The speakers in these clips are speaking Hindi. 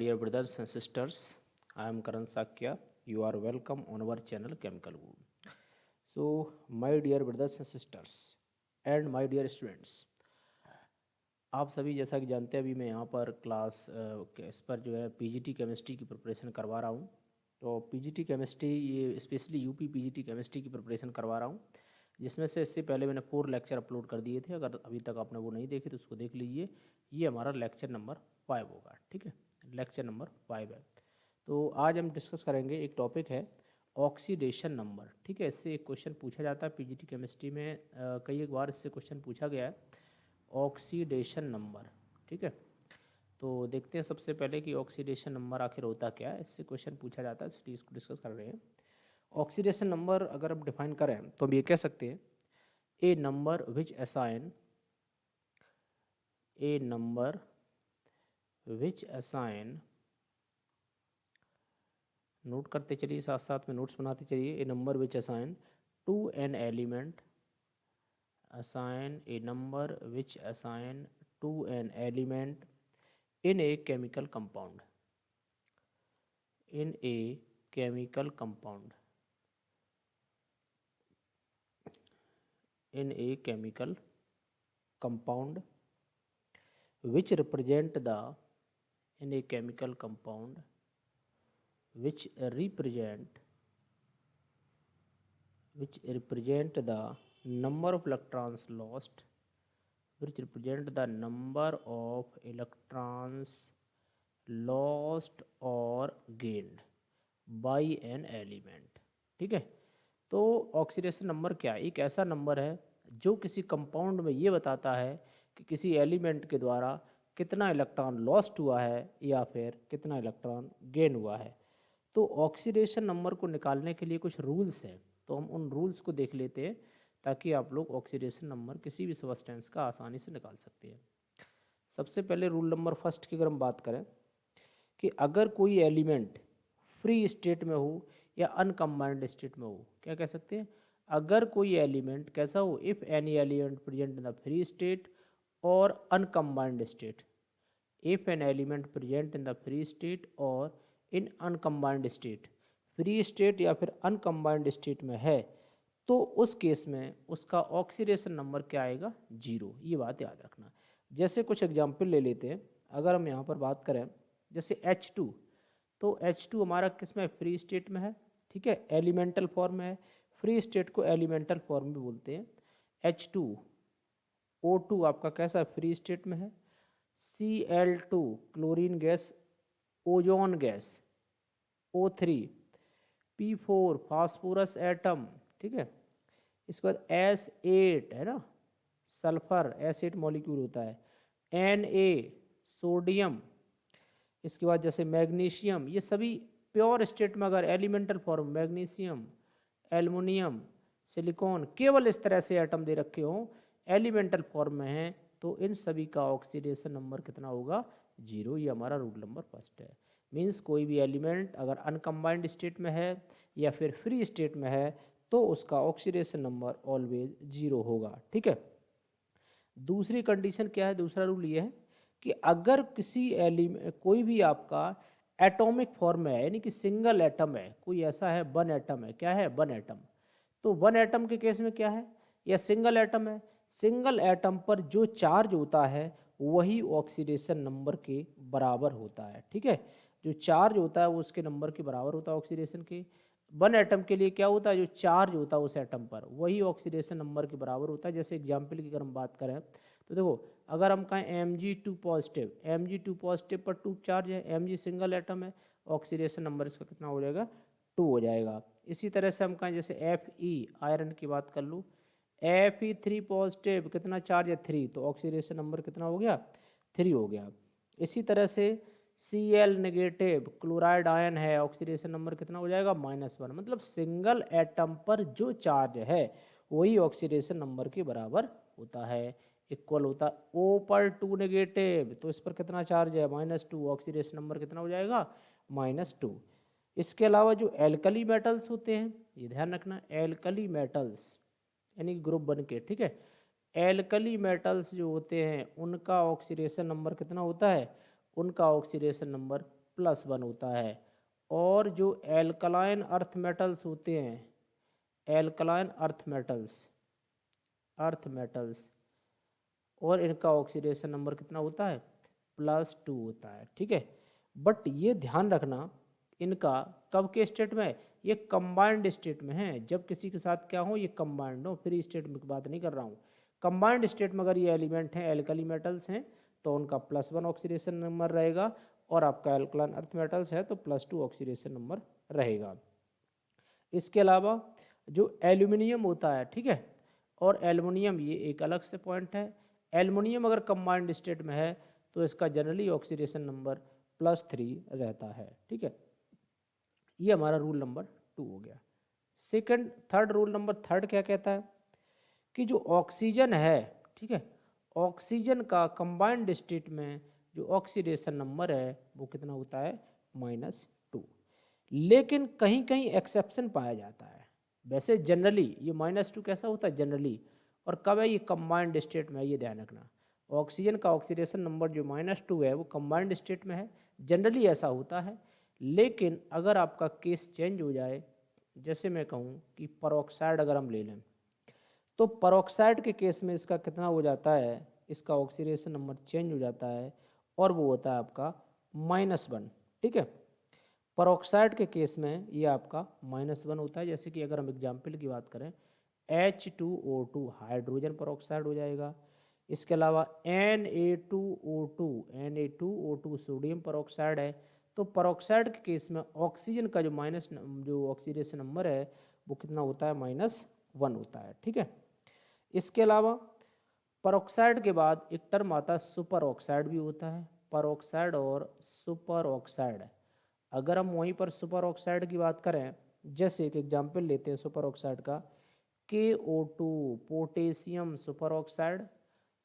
dear brothers and sisters, I am Karan Sakya. You are welcome on our channel Chemical Guru. So, my dear brothers and sisters and my dear students, आप सभी जैसा कि जानते हैं अभी मैं यहाँ पर क्लास इस पर जो है पीजीटी केमिस्ट्री की प्रिपरेशन करवा रहा हूँ। तो पीजीटी केमिस्ट्री ये स्पेशली यूपी पीजीटी केमिस्ट्री की प्रिपरेशन करवा रहा हूँ, जिसमें से इससे पहले मैंने 4 लेक्चर अपलोड कर दिए थे। अगर अभी तक आपने वो नहीं देखे तो उसको देख लीजिए। ये हमारा लेक्चर नंबर 5 होगा, ठीक है, लेक्चर नंबर 5 है। तो आज हम डिस्कस करेंगे, एक टॉपिक है ऑक्सीडेशन नंबर, ठीक है। इससे एक क्वेश्चन पूछा जाता है पीजीटी केमिस्ट्री में, कई एक बार इससे क्वेश्चन पूछा गया है, ऑक्सीडेशन नंबर, ठीक है। तो देखते हैं सबसे पहले कि ऑक्सीडेशन नंबर आखिर होता क्या है, इससे क्वेश्चन पूछा जाता है, इसलिए इसको डिस्कस कर रहे हैं। ऑक्सीडेशन नंबर अगर हम डिफाइन करें तो हम ये कह सकते हैं a number which assign note करते चलिए, साथ साथ में नोट्स बनाते चलिए। A number which assign to an element in a chemical compound which represent the number of electrons lost or gained by an element, ठीक है। तो ऑक्सीडेशन नंबर क्या है? एक ऐसा नंबर है जो किसी कंपाउंड में ये बताता है कि किसी एलिमेंट के द्वारा कितना इलेक्ट्रॉन लॉस्ट हुआ है या फिर कितना इलेक्ट्रॉन गेन हुआ है। तो ऑक्सीडेशन नंबर को निकालने के लिए कुछ रूल्स हैं, तो हम उन रूल्स को देख लेते हैं ताकि आप लोग ऑक्सीडेशन नंबर किसी भी सब्सटेंस का आसानी से निकाल सकते हैं। सबसे पहले रूल नंबर फर्स्ट की अगर हम बात करें कि अगर कोई एलिमेंट फ्री स्टेट में हो या अनकम्बाइंड स्टेट में हो, क्या कह सकते हैं, अगर कोई एलिमेंट कैसा हो, if any element present in the free state और uncombined state, if an element present in the free state और in uncombined state, free state या फिर अनकम्बाइंड स्टेट में है, तो उस केस में उसका ऑक्सीडेशन नंबर क्या आएगा, 0। ये बात याद रखना। जैसे कुछ एग्जाम्पल ले लेते हैं। अगर हम यहाँ पर बात करें जैसे H2, तो H2 हमारा किस में, फ्री स्टेट में है, ठीक है, एलिमेंटल फॉर्म में है। फ्री स्टेट को एलिमेंटल फॉर्म भी बोलते हैं। H2O2 आपका कैसा, फ्री स्टेट में है। Cl2 chlorine gas, ozone gas, O3 P4 phosphorus atom, ठीक है। इसके बाद S8 है ना, सल्फर, S8 मॉलिक्यूल होता है। Na सोडियम, इसके बाद जैसे मैग्नीशियम, ये सभी प्योर स्टेट में अगर elemental form, magnesium, aluminium, silicon, केवल इस तरह से एटम दे रखे हों, एलिमेंटल फॉर्म में हैं, तो इन सभी का ऑक्सीडेशन नंबर कितना होगा, 0। ये हमारा रूल नंबर फर्स्ट है। मीन्स कोई भी एलिमेंट अगर अनकम्बाइंड स्टेट में है या फिर फ्री स्टेट में है तो उसका ऑक्सीडेशन नंबर ऑलवेज 0 होगा, ठीक है। दूसरी कंडीशन क्या है, दूसरा रूल ये है कि अगर किसी एलिमेंट, कोई भी आपका एटॉमिक फॉर्म में है, यानी कि सिंगल एटम है, कोई ऐसा है, 1 एटम है, क्या है, 1 एटम, तो 1 एटम के केस में क्या है, या सिंगल एटम है, सिंगल एटम पर जो चार्ज होता है वही ऑक्सीडेशन नंबर के बराबर होता है, ठीक है। जो चार्ज होता है वो उसके नंबर के बराबर होता है ऑक्सीडेशन के। 1 एटम के लिए क्या होता है, जो चार्ज होता है उस एटम पर वही ऑक्सीडेशन नंबर के बराबर होता है। जैसे एग्जाम्पल की अगर हम बात करें तो देखो, अगर हम कहें Mg2 पॉजिटिव, Mg2 पॉजिटिव पर 2 चार्ज है, Mg सिंगल एटम है, ऑक्सीडेशन नंबर इसका कितना हो जाएगा, 2 हो जाएगा। इसी तरह से हम कहें जैसे Fe आयरन की बात कर लूँ, Fe3 पॉजिटिव, कितना चार्ज है, 3, तो ऑक्सीडेशन नंबर कितना हो गया, 3 हो गया। इसी तरह से Cl नेगेटिव क्लोराइड आयन है, ऑक्सीडेशन नंबर कितना हो जाएगा, -1। मतलब सिंगल एटम पर जो चार्ज है वही ऑक्सीडेशन नंबर के बराबर होता है, इक्वल होता है। O पर 2 नेगेटिव, तो इस पर कितना चार्ज है, -2, ऑक्सीडेशन नंबर कितना हो जाएगा, -2। इसके अलावा जो एल्कली मेटल्स होते हैं, ये ध्यान रखना, एल्कली मेटल्स यानी ग्रुप 1 के, ठीक है, एल्कली मेटल्स जो होते हैं उनका ऑक्सीडेशन नंबर कितना होता है, उनका ऑक्सीडेशन नंबर +1 होता है। और जो एल्कलाइन अर्थ मेटल्स होते हैं, एल्कलाइन अर्थ मेटल्स और इनका ऑक्सीडेशन नंबर कितना होता है, +2 होता है। ठीक है, बट ये ध्यान रखना इनका कब के स्टेट में, ये कंबाइंड स्टेट में है। जब किसी के साथ क्या हो, ये कंबाइंड हो, फ्री स्टेट में बात नहीं कर रहा हूँ। कंबाइंड स्टेट में अगर ये एलिमेंट हैं, एल्कली मेटल्स हैं, तो उनका +1 ऑक्सीडेशन नंबर रहेगा, और आपका एल्कलाइन अर्थ मेटल्स है तो +2 ऑक्सीडेशन नंबर रहेगा। इसके अलावा जो एल्यूमिनियम होता है, ठीक है, और एल्युमिनियम ये एक अलग से पॉइंट है। एल्युमिनियम अगर कंबाइंड स्टेट में है तो इसका जनरली ऑक्सीडेशन नंबर +3 रहता है। ठीक है, ये हमारा रूल नंबर 2 हो गया। थर्ड रूल नंबर थर्ड क्या कहता है कि जो ऑक्सीजन है, ठीक है, ऑक्सीजन का कंबाइंड स्टेट में जो ऑक्सीडेशन नंबर है वो कितना होता है, -2। लेकिन कहीं कहीं एक्सेप्शन पाया जाता है। वैसे जनरली ये -2 कैसा होता है, जनरली, और कब है, ये कंबाइंड स्टेट में है, ये ध्यान रखना। ऑक्सीजन का ऑक्सीडेशन नंबर जो -2 है वो कंबाइंड स्टेट में है, जनरली ऐसा होता है। लेकिन अगर आपका केस चेंज हो जाए, जैसे मैं कहूँ कि परऑक्साइड अगर हम ले लें, तो परऑक्साइड के केस में इसका कितना हो जाता है, इसका ऑक्सीडेशन नंबर चेंज हो जाता है और वो होता है आपका -1। ठीक है, परऑक्साइड के केस में ये आपका -1 होता है। जैसे कि अगर हम एग्जाम्पल की बात करें, H2O2 हाइड्रोजन परऑक्साइड हो जाएगा। इसके अलावा Na2O2 सोडियम परऑक्साइड है। तो परऑक्साइड के केस में ऑक्सीजन का जो ऑक्सीडेशन नंबर है वो कितना होता है, -1 होता है। ठीक है, इसके अलावा परऑक्साइड के बाद एक टर्म आता है सुपर ऑक्साइड भी होता है। परऑक्साइड और सुपर ऑक्साइड, अगर हम वहीं पर सुपर ऑक्साइड की बात करें, जैसे एक एग्जाम्पल लेते हैं सुपर ऑक्साइड का, KO2 potassium super oxide,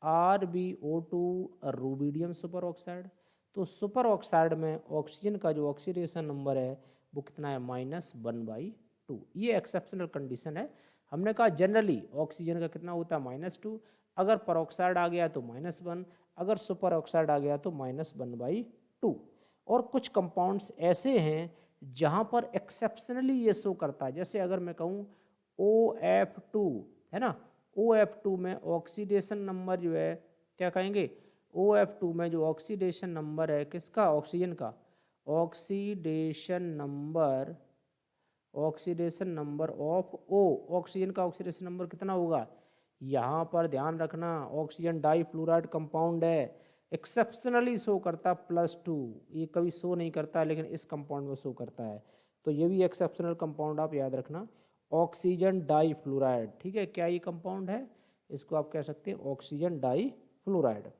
RbO2 rubidium super oxide. तो सुपर ऑक्साइड में ऑक्सीजन का जो ऑक्सीडेशन नंबर है वो कितना है, -1/2। ये एक्सेप्शनल कंडीशन है। हमने कहा जनरली ऑक्सीजन का कितना होता है, -2, अगर परऑक्साइड आ गया तो -1, अगर सुपर ऑक्साइड आ गया तो -1/2। और कुछ कंपाउंड्स ऐसे हैं जहाँ पर एक्सेप्शनली ये शो करता है। जैसे अगर मैं कहूँ OF2 है ना, OF2 में ऑक्सीडेशन नंबर जो है, क्या कहेंगे, OF2 में जो ऑक्सीडेशन नंबर है किसका, ऑक्सीजन का, oxidation number of O, oxygen का ऑक्सीडेशन नंबर कितना होगा, यहाँ पर ध्यान रखना ऑक्सीजन डाईफ्लोराइड कंपाउंड है, एक्सेप्शनली शो करता +2। ये कभी शो नहीं करता लेकिन इस कंपाउंड में शो करता है, तो ये भी एक्सेप्शनल कंपाउंड आप याद रखना, ऑक्सीजन डाईफ्लोराइड। ठीक है, क्या ये कंपाउंड है, इसको आप कह सकते हैं ऑक्सीजन डाईफ्लोराइड।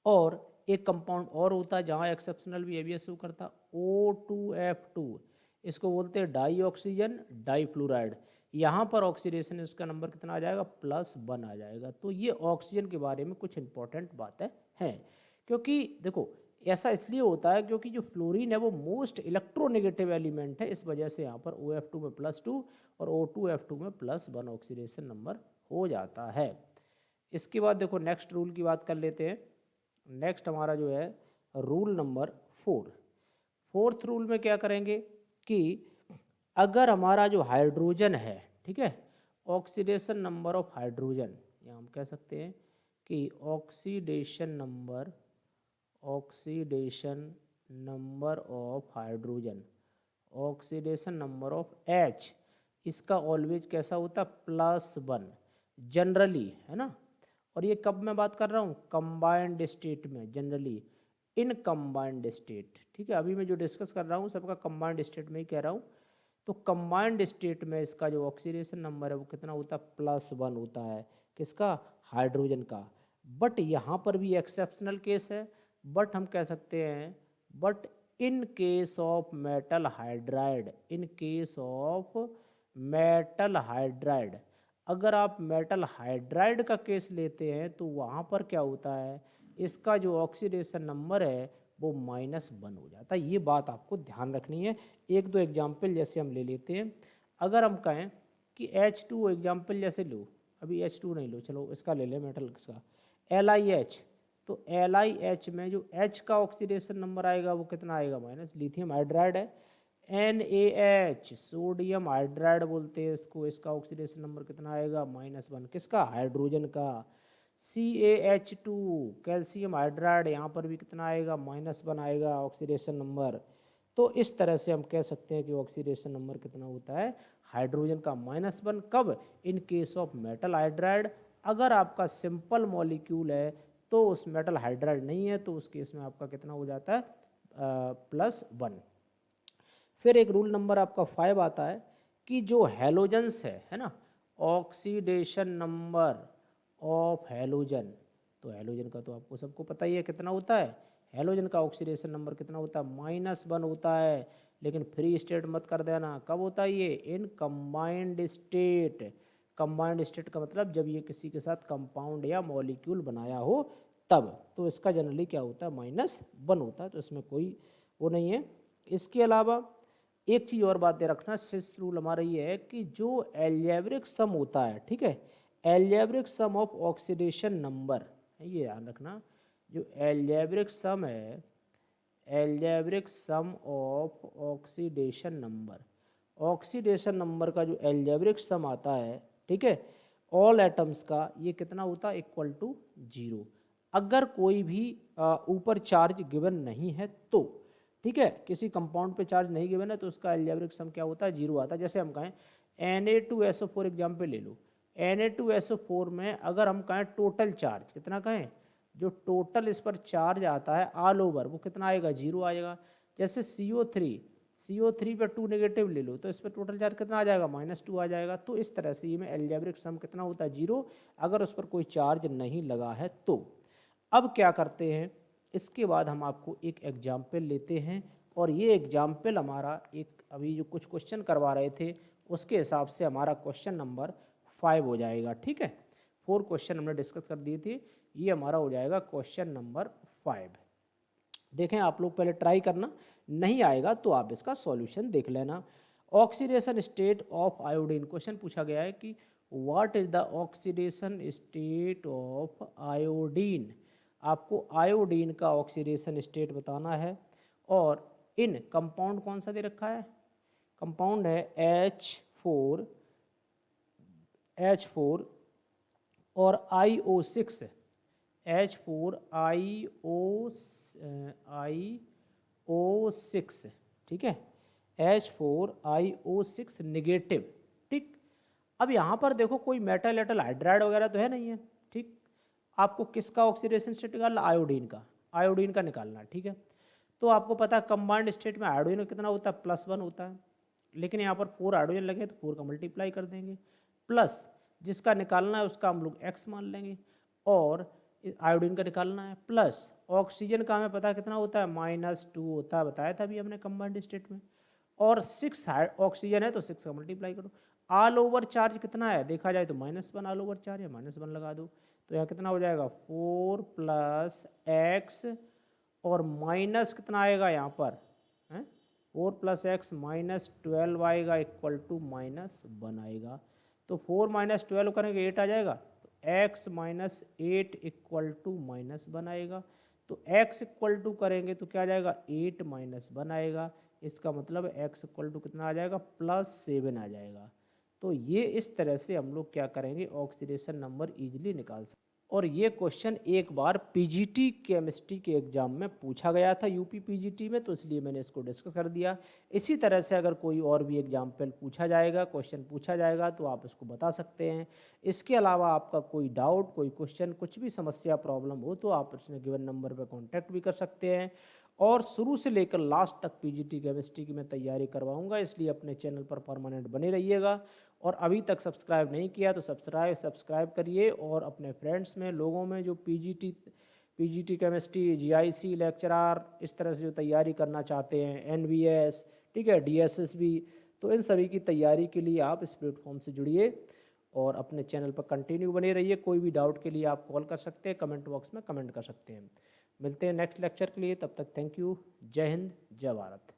और एक कंपाउंड और होता है जहाँ एक्सेप्शनल बिहेवियर शो करता, O2F2, इसको बोलते हैं डाई ऑक्सीजन डाईफ्लोराइड। यहाँ पर ऑक्सीडेशन इसका नंबर कितना आ जाएगा, +1 आ जाएगा। तो ये ऑक्सीजन के बारे में कुछ इंपॉर्टेंट बातें हैं। क्योंकि देखो ऐसा इसलिए होता है क्योंकि जो फ्लोरीन है वो मोस्ट इलेक्ट्रोनेगेटिव एलिमेंट है, इस वजह से यहाँ पर OF2 में +2 और O2F2 में +1 ऑक्सीडेशन नंबर हो जाता है। इसके बाद देखो नेक्स्ट रूल की बात कर लेते हैं। नेक्स्ट हमारा जो है रूल नंबर 4। फोर्थ रूल में क्या करेंगे कि अगर हमारा जो हाइड्रोजन है, ठीक है, ऑक्सीडेशन नंबर ऑफ हाइड्रोजन, या हम कह सकते हैं कि oxidation number of hydrogen, oxidation number of H, इसका ऑलवेज कैसा होता है, +1 जनरली, है ना। और ये कब मैं बात कर रहा हूँ, कंबाइंड स्टेट में, जनरली इन कंबाइंड स्टेट। ठीक है, अभी मैं जो डिस्कस कर रहा हूँ सबका कंबाइंड स्टेट में ही कह रहा हूँ। तो कंबाइंड स्टेट में इसका जो ऑक्सीडेशन नंबर है वो कितना होता है, +1 होता है, किसका, हाइड्रोजन का। बट यहाँ पर भी एक्सेप्शनल केस है, बट हम कह सकते हैं but in case of metal hydride, अगर आप मेटल हाइड्राइड का केस लेते हैं तो वहाँ पर क्या होता है, इसका जो ऑक्सीडेशन नंबर है वो -1 हो जाता है। ये बात आपको ध्यान रखनी है। एक दो एग्जाम्पल जैसे हम ले लेते हैं। अगर हम कहें कि H2 एग्जाम्पल जैसे लो, अभी H2 नहीं लो, चलो इसका ले लें मेटल, इसका LiH, तो LiH में जो H का ऑक्सीडेशन नंबर आएगा वो कितना आएगा माइनस, लिथियम हाइड्राइड है। NaH सोडियम हाइड्राइड बोलते हैं इसको, इसका ऑक्सीडेशन नंबर कितना आएगा -1, किसका, हाइड्रोजन का। CaH2 कैल्शियम हाइड्राइड, यहाँ पर भी कितना आएगा -1 आएगा ऑक्सीडेशन नंबर। तो इस तरह से हम कह सकते हैं कि ऑक्सीडेशन नंबर कितना होता है हाइड्रोजन का -1, कब, in case of metal hydride. अगर आपका सिंपल मॉलिक्यूल है तो उस मेटल हाइड्राइड नहीं है तो उस केस में आपका कितना हो जाता है +1। फिर एक रूल नंबर आपका 5 आता है कि जो हैलोजेंस है ना, ऑक्सीडेशन नंबर ऑफ हैलोजन, तो हैलोजन का तो आपको सबको पता ही है कितना होता है, हैलोजन का ऑक्सीडेशन नंबर कितना होता है -1 होता है। लेकिन फ्री स्टेट मत कर देना, कब होता है ये, in combined state. Combined state का मतलब जब ये किसी के साथ कंपाउंड या मॉलिक्यूल बनाया हो तब, तो इसका जनरली क्या होता है -1 होता है, तो इसमें कोई वो नहीं है। इसके अलावा एक चीज़ और बात रखना, सिक्स्थ रूल हमारा ये है कि जो एल्जेब्रिक सम होता है, ठीक है, algebraic sum of oxidation number, ये ध्यान रखना, जो एल्जेब्रिक सम है, algebraic sum of oxidation number, oxidation number का जो एल्जेब्रिक सम आता है, ठीक है, ऑल एटम्स का, ये कितना होता है =0। अगर कोई भी ऊपर चार्ज गिवन नहीं है तो, ठीक है, किसी कंपाउंड पे चार्ज नहीं गिवन है तो उसका एल्जेब्रिक सम क्या होता है 0 आता है। जैसे हम कहें Na2SO4 एग्जाम्पल ले लो, Na2SO4 में अगर हम कहें टोटल चार्ज कितना कहें, जो टोटल इस पर चार्ज आता है ऑल ओवर वो कितना आएगा 0 आएगा। जैसे CO3 पे 2 नेगेटिव ले लो तो इस पर टोटल चार्ज कितना आ जाएगा -2 आ जाएगा। तो इस तरह से ये में एल्जेब्रिक सम कितना होता है 0 अगर उस पर कोई चार्ज नहीं लगा है तो। अब क्या करते हैं, इसके बाद हम आपको एक एग्जाम्पल लेते हैं और ये एग्जाम्पल हमारा एक अभी जो कुछ क्वेश्चन करवा रहे थे उसके हिसाब से हमारा क्वेश्चन नंबर 5 हो जाएगा, ठीक है। 4 क्वेश्चन हमने डिस्कस कर दिए थे, ये हमारा हो जाएगा क्वेश्चन नंबर 5। देखें आप लोग पहले ट्राई करना, नहीं आएगा तो आप इसका सॉल्यूशन देख लेना। Oxidation state of iodine, question पूछा गया है कि what is the oxidation state of iodine. आपको आयोडीन का ऑक्सीडेशन स्टेट बताना है और इन कंपाउंड कौन सा दे रखा है, कंपाउंड है H4 और IO6, H4IO6, ठीक है, H4IO6 नेगेटिव, ठीक। अब यहाँ पर देखो कोई मेटल एटल हाइड्राइड वगैरह तो है नहीं है, ठीक। आपको किसका ऑक्सीडेशन स्टेट निकालना, आयोडीन का निकालना है, ठीक है। तो आपको पता है कंबाइंड स्टेट में आयोडीन कितना होता है +1 होता है, लेकिन यहाँ पर 4 हाइड्रोजन लगे तो 4 का मल्टीप्लाई कर देंगे, प्लस जिसका निकालना है उसका हम लोग x मान लेंगे और आयोडीन का निकालना है, प्लस ऑक्सीजन का हमें पता कितना होता है -2 होता है, बताया था अभी हमने कंबाइंड स्टेट में, और 6 ऑक्सीजन है तो 6 का मल्टीप्लाई करो। ऑल ओवर चार्ज कितना है देखा जाए तो -1 ऑल ओवर चार्ज है, -1 लगा दो तो यहाँ कितना हो जाएगा 4 + x और माइनस कितना आएगा यहाँ पर 4 + x -12 आएगा =-1 आएगा। तो 4 - 12 करेंगे 8 आ जाएगा, तो x - 8 =-1 आएगा। तो x इक्वल टू करेंगे तो क्या आ जाएगा 8 - 1 आएगा, इसका मतलब x इक्वल टू कितना आ जाएगा +7 आ जाएगा। तो ये इस तरह से हम लोग क्या करेंगे ऑक्सीडेशन नंबर इजीली निकाल सकते। और ये क्वेश्चन एक बार पीजीटी केमिस्ट्री के एग्जाम में पूछा गया था यूपी पीजीटी में, तो इसलिए मैंने इसको डिस्कस कर दिया। इसी तरह से अगर कोई और भी एग्जाम्पल पूछा जाएगा, क्वेश्चन पूछा जाएगा तो आप इसको बता सकते हैं। इसके अलावा आपका कोई डाउट, कोई क्वेश्चन, कुछ भी समस्या प्रॉब्लम हो तो आप उसने गिवन नंबर पर कॉन्टैक्ट भी कर सकते हैं। और शुरू से लेकर लास्ट तक पीजीटी केमिस्ट्री की मैं तैयारी करवाऊंगा, इसलिए अपने चैनल पर परमानेंट बने रहिएगा। और अभी तक सब्सक्राइब नहीं किया तो सब्सक्राइब करिए और अपने फ्रेंड्स में, लोगों में जो पीजीटी केमिस्ट्री, जीआईसी लेक्चरर इस तरह से जो तैयारी करना चाहते हैं, एनवीएस, ठीक है, डीएसएसबी, तो इन सभी की तैयारी के लिए आप इस प्लेटफॉर्म से जुड़िए और अपने चैनल पर कंटिन्यू बने रहिए। कोई भी डाउट के लिए आप कॉल कर सकते हैं, कमेंट बॉक्स में कमेंट कर सकते हैं। मिलते हैं नेक्स्ट लेक्चर के लिए, तब तक थैंक यू। जय हिंद, जय भारत।